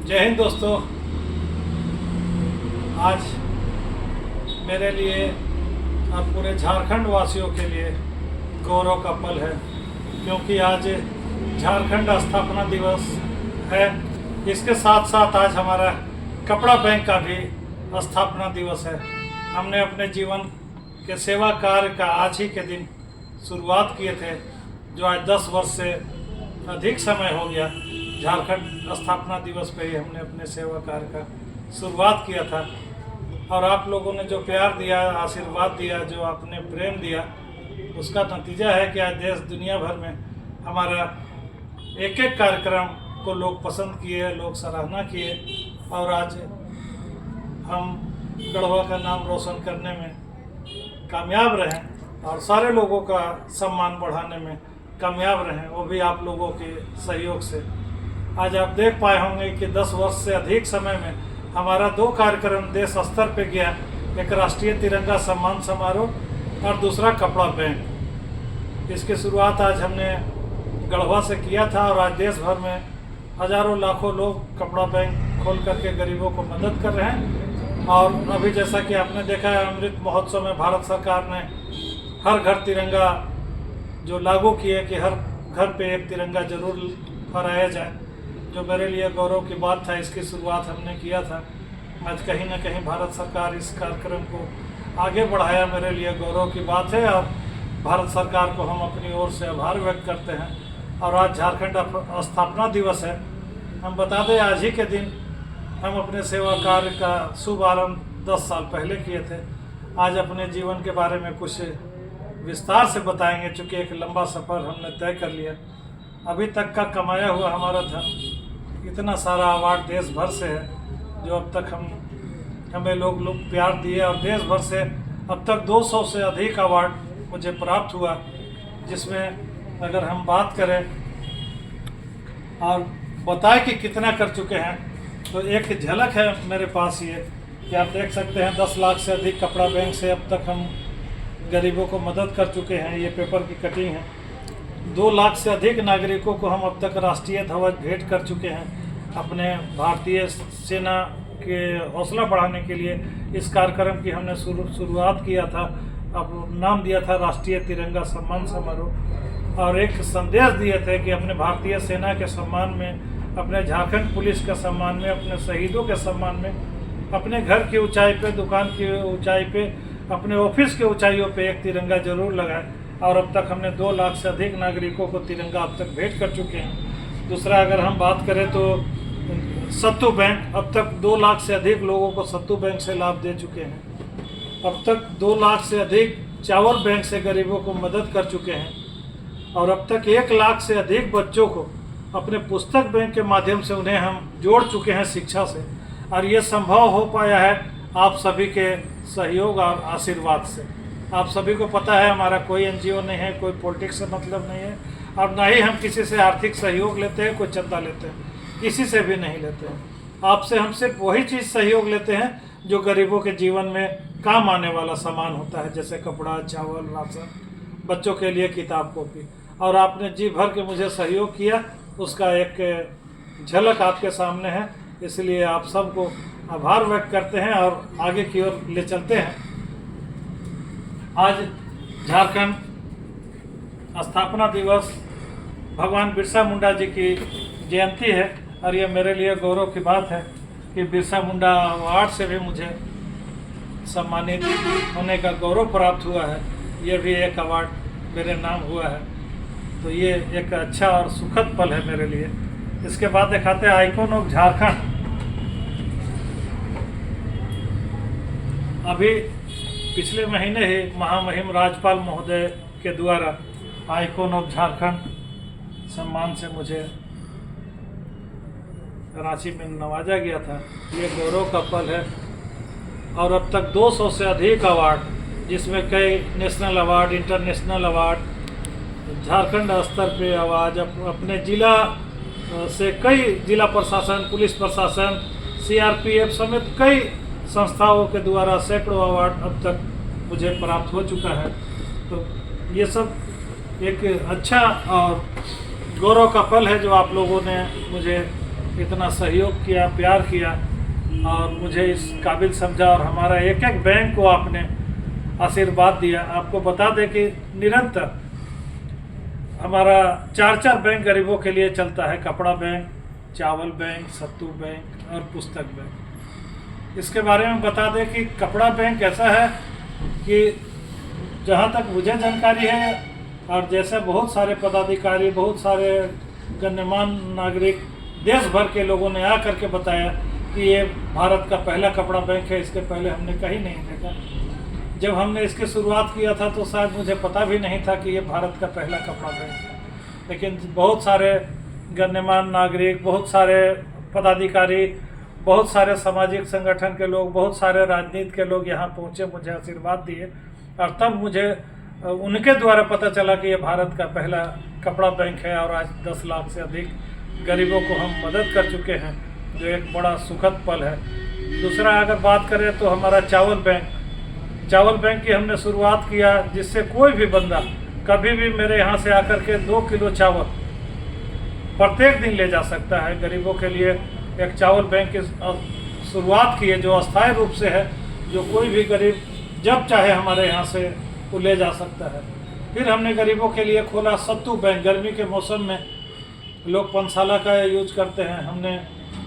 जय हिंद दोस्तों। आज मेरे लिए और पूरे झारखंड वासियों के लिए गौरव का पल है, क्योंकि आज झारखंड स्थापना दिवस है। इसके साथ साथ आज हमारा कपड़ा बैंक का भी स्थापना दिवस है। हमने अपने जीवन के सेवा कार्य का आज ही के दिन शुरुआत किए थे, जो आज 10 वर्ष से अधिक समय हो गया। झारखंड स्थापना दिवस पे ही हमने अपने सेवा कार्य का शुरुआत किया था, और आप लोगों ने जो प्यार दिया, आशीर्वाद दिया, जो आपने प्रेम दिया, उसका नतीजा है कि आज देश दुनिया भर में हमारा एक एक कार्यक्रम को लोग पसंद किए, लोग सराहना किए, और आज हम गढ़वा का नाम रोशन करने में कामयाब रहें और सारे लोगों का सम्मान बढ़ाने में कामयाब रहें, वो भी आप लोगों के सहयोग से। आज आप देख पाए होंगे कि 10 वर्ष से अधिक समय में हमारा 2 कार्यक्रम देश स्तर पे गया, एक राष्ट्रीय तिरंगा सम्मान समारोह और दूसरा कपड़ा बैंक। इसकी शुरुआत आज हमने गढ़वा से किया था, और आज देश भर में हजारों लाखों लोग कपड़ा बैंक खोल करके गरीबों को मदद कर रहे हैं। और अभी जैसा कि आपने देखा है, अमृत महोत्सव में भारत सरकार ने हर घर तिरंगा जो लागू किए कि हर घर पे एक तिरंगा जरूर फहराया जाए, जो मेरे लिए गौरव की बात था। इसकी शुरुआत हमने किया था। आज कहीं ना कहीं भारत सरकार इस कार्यक्रम को आगे बढ़ाया, मेरे लिए गौरव की बात है, और भारत सरकार को हम अपनी ओर से आभार व्यक्त करते हैं। और आज झारखंड स्थापना दिवस है। हम बता दें, आज ही के दिन हम अपने सेवा कार्य का शुभ आरंभ 10 साल पहले किए थे। आज अपने जीवन के बारे में कुछ विस्तार से बताएंगे, चूँकि एक लंबा सफ़र हमने तय कर लिया। अभी तक का कमाया हुआ हमारा धन इतना सारा अवार्ड देश भर से है, जो अब तक हमें लोग प्यार दिए, और देश भर से अब तक 200 से अधिक अवार्ड मुझे प्राप्त हुआ, जिसमें अगर हम बात करें और बताएं कि कितना कर चुके हैं, तो एक झलक है मेरे पास ये कि आप देख सकते हैं 10 लाख से अधिक कपड़ा बैंक से अब तक हम गरीबों को मदद कर चुके हैं। ये पेपर की कटिंग है। 2 लाख से अधिक नागरिकों को हम अब तक राष्ट्रीय ध्वज भेंट कर चुके हैं। अपने भारतीय सेना के हौसला बढ़ाने के लिए इस कार्यक्रम की हमने शुरुआत किया था। अब नाम दिया था राष्ट्रीय तिरंगा सम्मान समारोह, और एक संदेश दिए थे कि अपने भारतीय सेना के सम्मान में, अपने झारखंड पुलिस के सम्मान में, अपने शहीदों के सम्मान में, अपने घर की ऊंचाई पे, दुकान की ऊंचाई पे, अपने ऑफिस के ऊंचाइयों पे एक तिरंगा जरूर लगाए। और अब तक हमने 2 लाख से अधिक नागरिकों को तिरंगा अब तक भेंट कर चुके हैं। दूसरा, अगर हम बात करें तो सत्तू बैंक, अब तक 2 लाख से अधिक लोगों को सत्तू बैंक से लाभ दे चुके हैं। अब तक 2 लाख से अधिक चावल बैंक से गरीबों को मदद कर चुके हैं, और अब तक 1 लाख से अधिक बच्चों को अपने पुस्तक बैंक के माध्यम से उन्हें हम जोड़ चुके हैं शिक्षा से। और ये संभव हो पाया है आप सभी के सहयोग और आशीर्वाद से। आप सभी को पता है, हमारा कोई एनजीओ नहीं है, कोई पॉलिटिक्स से मतलब नहीं है, और ना ही हम किसी से आर्थिक सहयोग लेते हैं, कोई चंदा लेते हैं, किसी से भी नहीं लेते हैं। आपसे हम सिर्फ वही चीज़ सहयोग लेते हैं जो गरीबों के जीवन में काम आने वाला सामान होता है, जैसे कपड़ा, चावल, राशन, बच्चों के लिए किताब कॉपी। और आपने जी भर के मुझे सहयोग किया, उसका एक झलक आपके सामने है। इसलिए आप सबको आभार व्यक्त करते हैं और आगे की ओर ले चलते हैं। आज झारखंड स्थापना दिवस, भगवान बिरसा मुंडा जी की जयंती है, और ये मेरे लिए गौरव की बात है कि बिरसा मुंडा अवार्ड से भी मुझे सम्मानित होने का गौरव प्राप्त हुआ है। ये भी एक अवार्ड मेरे नाम हुआ है, तो ये एक अच्छा और सुखद पल है मेरे लिए। इसके बाद दिखाते हैं आइकॉन ऑफ झारखंड। अभी पिछले महीने ही महामहिम राज्यपाल महोदय के द्वारा आइकॉन ऑफ झारखंड सम्मान से मुझे रांची में नवाजा गया था। ये गौरव का पल है। और अब तक 200 से अधिक अवार्ड, जिसमें कई national award, international award, Jharkhand स्तर पे आवाज़, अपने जिला से कई जिला प्रशासन, पुलिस प्रशासन, CRPF समेत कई संस्थाओं के द्वारा सैकड़ों अवार्ड अब तक मुझे प्राप्त हो चुका है। तो ये सब एक अच्छा और गौरव का पल है जो आप लोगों ने मुझे इतना सहयोग किया, प्यार किया और मुझे इस काबिल समझा और हमारा एक एक बैंक को आपने आशीर्वाद दिया। आपको बता दें कि निरंतर हमारा 4 बैंक गरीबों के लिए चलता है, कपड़ा बैंक, चावल बैंक, सत्तू बैंक और पुस्तक बैंक। इसके बारे में बता दें कि कपड़ा बैंक ऐसा है कि जहाँ तक मुझे जानकारी है और जैसे बहुत सारे पदाधिकारी, बहुत सारे गण्यमान्य नागरिक देश भर के लोगों ने आकर के बताया कि ये भारत का पहला कपड़ा बैंक है, इसके पहले हमने कहीं नहीं देखा। जब हमने इसकी शुरुआत किया था तो शायद मुझे पता भी नहीं था कि ये भारत का पहला कपड़ा बैंक है, लेकिन बहुत सारे गण्यमान्य नागरिक, बहुत सारे पदाधिकारी, बहुत सारे सामाजिक संगठन के लोग, बहुत सारे राजनीति के लोग यहाँ पहुँचे, मुझे आशीर्वाद दिए और तब मुझे उनके द्वारा पता चला कि ये भारत का पहला कपड़ा बैंक है और आज 10 लाख से अधिक गरीबों को हम मदद कर चुके हैं, जो एक बड़ा सुखद पल है। दूसरा अगर बात करें तो हमारा चावल बैंक की हमने शुरुआत किया, जिससे कोई भी बंदा कभी भी मेरे यहाँ से आकर के 2 किलो चावल प्रत्येक दिन ले जा सकता है। गरीबों के लिए एक चावल बैंक की शुरुआत की है जो अस्थायी रूप से है, जो कोई भी गरीब जब चाहे हमारे यहाँ से वो ले जा सकता है। फिर हमने गरीबों के लिए खोला सत्तू बैंक। गर्मी के मौसम में लोग पंसाला का यूज करते हैं, हमने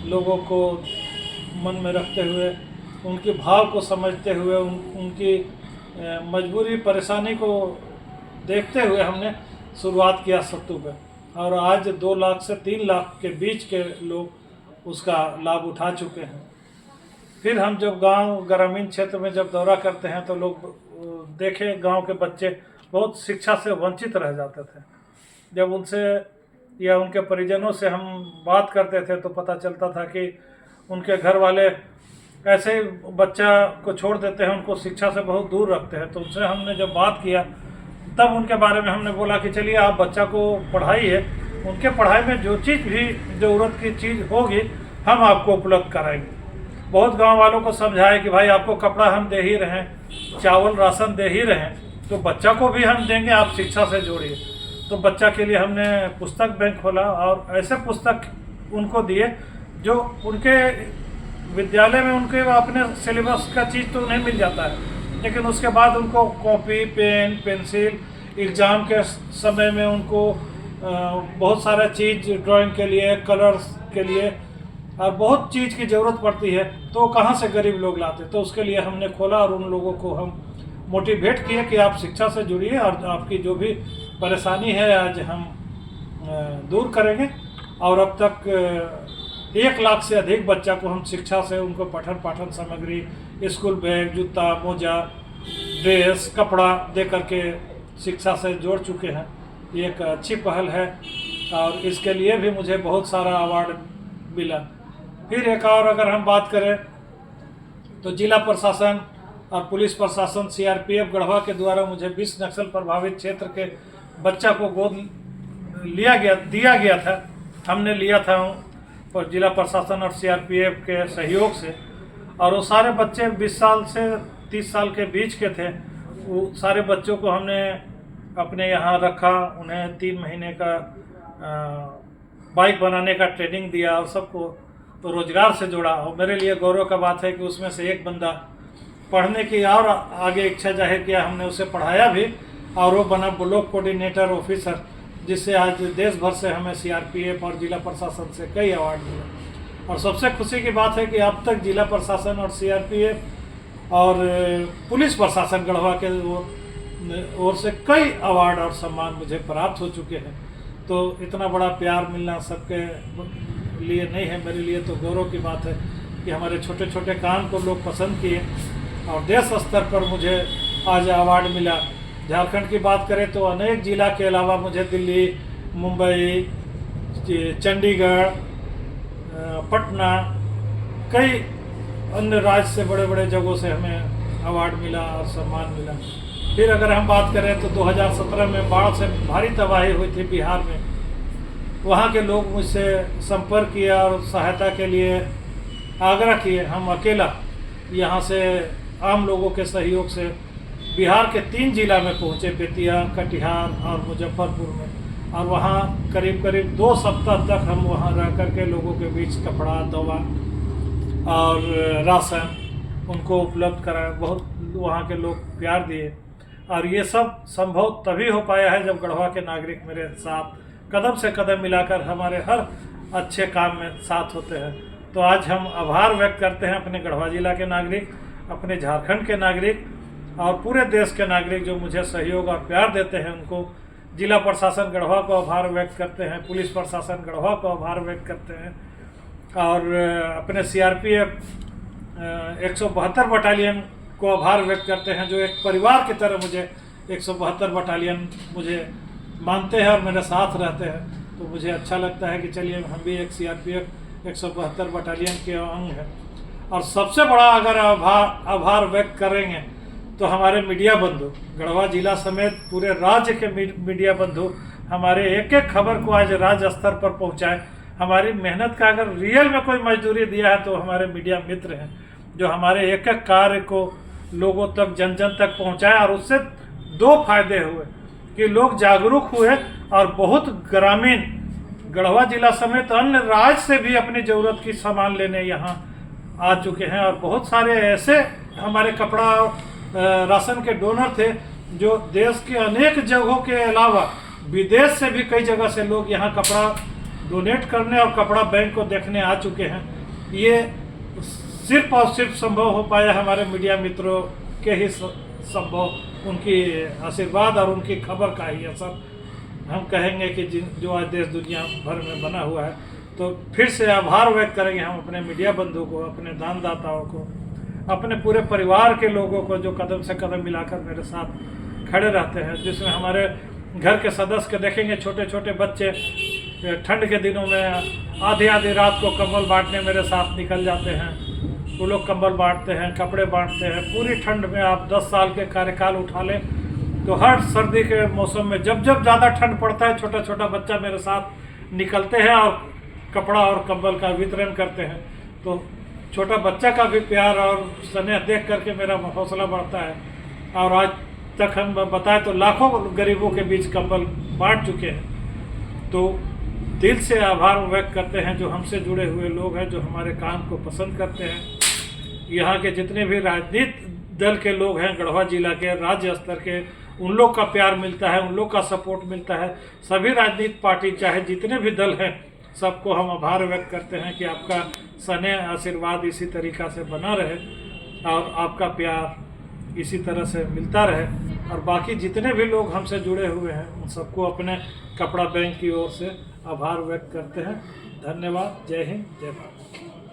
लोगों को मन में रखते हुए, उनके भाव को समझते हुए, उनकी मजबूरी परेशानी को देखते हुए हमने शुरुआत किया सत्तू बैंक और आज 2 लाख से 3 लाख के बीच के लोग उसका लाभ उठा चुके हैं। फिर हम जब गांव ग्रामीण क्षेत्र में जब दौरा करते हैं तो लोग देखे गांव के बच्चे बहुत शिक्षा से वंचित रह जाते थे। जब उनसे या उनके परिजनों से हम बात करते थे तो पता चलता था कि उनके घर वाले ऐसे ही बच्चा को छोड़ देते हैं, उनको शिक्षा से बहुत दूर रखते हैं। तो उनसे हमने जब बात किया तब उनके बारे में हमने बोला कि चलिए आप बच्चा को पढ़ाइए, उनके पढ़ाई में जो चीज़ भी ज़रूरत की चीज़ होगी हम आपको उपलब्ध कराएंगे। बहुत गांव वालों को समझाए कि भाई आपको कपड़ा हम दे ही रहे हैं, चावल राशन दे ही रहे हैं, तो बच्चा को भी हम देंगे, आप शिक्षा से जोड़िए। तो बच्चा के लिए हमने पुस्तक बैंक खोला और ऐसे पुस्तक उनको दिए जो उनके विद्यालय में उनके अपने सिलेबस का चीज़ तो नहीं मिल जाता है, लेकिन उसके बाद उनको कॉपी, पेन, पेंसिल, एग्ज़ाम के समय में उनको बहुत सारा चीज़ ड्राइंग के लिए, कलर्स के लिए और बहुत चीज़ की ज़रूरत पड़ती है, तो कहाँ से गरीब लोग लाते। तो उसके लिए हमने खोला और उन लोगों को हम मोटिवेट किए कि आप शिक्षा से जुड़िए और आपकी जो भी परेशानी है आज हम दूर करेंगे। और अब तक 1 लाख से अधिक बच्चा को हम शिक्षा से उनको पठन पाठन सामग्री, स्कूल बैग, जूता, मोजा, ड्रेस, कपड़ा दे करके शिक्षा से जोड़ चुके हैं। ये एक अच्छी पहल है और इसके लिए भी मुझे बहुत सारा अवार्ड मिला। फिर एक और अगर हम बात करें तो जिला प्रशासन और पुलिस प्रशासन CRPF गढ़वा के द्वारा मुझे 20 नक्सल प्रभावित क्षेत्र के बच्चा को गोद दिया गया था। हमने लिया था पर जिला प्रशासन और CRPF के सहयोग से, और वो सारे बच्चे 20 साल से 30 साल के बीच के थे। वो सारे बच्चों को हमने अपने यहाँ रखा, उन्हें 3 महीने का बाइक बनाने का ट्रेनिंग दिया और सबको तो रोजगार से जोड़ा। और मेरे लिए गौरव का बात है कि उसमें से एक बंदा पढ़ने की और आगे इच्छा जाहिर किया, हमने उसे पढ़ाया भी और वो बना ब्लॉक कोऑर्डिनेटर ऑफिसर, जिससे आज देश भर से हमें CRPF और जिला प्रशासन से कई अवार्ड मिले। और सबसे खुशी की बात है कि अब तक जिला प्रशासन और CRPF और पुलिस प्रशासन गढ़वा के ओर से कई अवार्ड और सम्मान मुझे प्राप्त हो चुके हैं। तो इतना बड़ा प्यार मिलना सबके लिए नहीं है, मेरे लिए तो गौरव की बात है कि हमारे छोटे छोटे काम को लोग पसंद किए और देश स्तर पर मुझे आज अवार्ड मिला। झारखंड की बात करें तो अनेक जिला के अलावा मुझे दिल्ली, मुंबई, चंडीगढ़, पटना, कई अन्य राज्य से बड़े बड़े जगहों से हमें अवार्ड मिला और सम्मान मिला। फिर अगर हम बात करें तो 2017 में बाढ़ से भारी तबाही हुई थी बिहार में। वहाँ के लोग मुझसे संपर्क किया और सहायता के लिए आग्रह किए। हम अकेला यहाँ से आम लोगों के सहयोग से बिहार के 3 जिला में पहुँचे, बेतिया, कटिहार और मुजफ्फरपुर में। और वहाँ करीब करीब 2 सप्ताह तक हम वहाँ रह कर के लोगों के बीच कपड़ा, दवा और राशन उनको उपलब्ध कराया। बहुत वहाँ के लोग प्यार दिए और ये सब संभव तभी हो पाया है जब गढ़वा के नागरिक मेरे साथ कदम से कदम मिलाकर हमारे हर अच्छे काम में साथ होते हैं। तो आज हम आभार व्यक्त करते हैं अपने गढ़वा जिला के नागरिक, अपने झारखंड के नागरिक और पूरे देश के नागरिक जो मुझे सहयोग और प्यार देते हैं उनको। जिला प्रशासन गढ़वा को आभार व्यक्त करते हैं, पुलिस प्रशासन गढ़वा को आभार व्यक्त करते हैं और अपने CRPF 172 बटालियन को आभार व्यक्त करते हैं जो एक परिवार की तरह मुझे 172 बटालियन मुझे मानते हैं और मेरे साथ रहते हैं। तो मुझे अच्छा लगता है कि चलिए हम भी एक CRPF 172 बटालियन के अंग हैं। और सबसे बड़ा अगर आभार व्यक्त करेंगे तो हमारे मीडिया बंधु, गढ़वा जिला समेत पूरे राज्य के मीडिया बंधु हमारे एक एक खबर को आज राज्य स्तर पर पहुंचाए। हमारी मेहनत का अगर रियल में कोई मजदूरी दिया है तो हमारे मीडिया मित्र हैं जो हमारे एक एक कार्य को लोगों तक, जन जन तक पहुंचाए। और उससे 2 फायदे हुए कि लोग जागरूक हुए और बहुत ग्रामीण गढ़वा जिला समेत अन्य राज्य से भी अपनी ज़रूरत की सामान लेने यहाँ आ चुके हैं। और बहुत सारे ऐसे हमारे कपड़ा राशन के डोनर थे जो देश के अनेक जगहों के अलावा विदेश से भी कई जगह से लोग यहाँ कपड़ा डोनेट करने और कपड़ा बैंक को देखने आ चुके हैं। ये सिर्फ और सिर्फ संभव हो पाया हमारे मीडिया मित्रों के ही संभव, उनकी आशीर्वाद और उनकी खबर का ही असर हम कहेंगे कि जो आज देश दुनिया भर में बना हुआ है। तो फिर से आभार व्यक्त करेंगे हम अपने मीडिया बंधु को, अपने दानदाताओं को, अपने पूरे परिवार के लोगों को जो कदम से कदम मिलाकर मेरे साथ खड़े रहते हैं। जिसमें हमारे घर के सदस्य के देखेंगे, छोटे छोटे बच्चे ठंड के दिनों में आधी आधी रात को कंबल बांटने मेरे साथ निकल जाते हैं। वो लोग कंबल बांटते हैं, कपड़े बांटते हैं। पूरी ठंड में आप 10 साल के कार्यकाल उठा लें तो हर सर्दी के मौसम में जब जब ज़्यादा ठंड पड़ता है छोटा छोटा बच्चा मेरे साथ निकलते हैं और कपड़ा और कंबल का वितरण करते हैं। तो छोटा बच्चा का भी प्यार और स्नेह देख करके मेरा हौसला बढ़ता है। और आज तक हम बताएं तो लाखों गरीबों के बीच कंबल बांट चुके हैं। तो दिल से आभार व्यक्त करते हैं जो हमसे जुड़े हुए लोग हैं, जो हमारे काम को पसंद करते हैं। यहाँ के जितने भी राजनीतिक दल के लोग हैं गढ़वा जिला के, राज्य स्तर के, उन लोग का प्यार मिलता है, उन लोग का सपोर्ट मिलता है। सभी राजनीतिक पार्टी चाहे जितने भी दल हैं सबको हम आभार व्यक्त करते हैं कि आपका स्नेह आशीर्वाद इसी तरीक़ा से बना रहे और आपका प्यार इसी तरह से मिलता रहे। और बाकी जितने भी लोग हमसे जुड़े हुए हैं उन सबको अपने कपड़ा बैंक की ओर से आभार व्यक्त करते हैं। धन्यवाद। जय हिंद, जय भारत।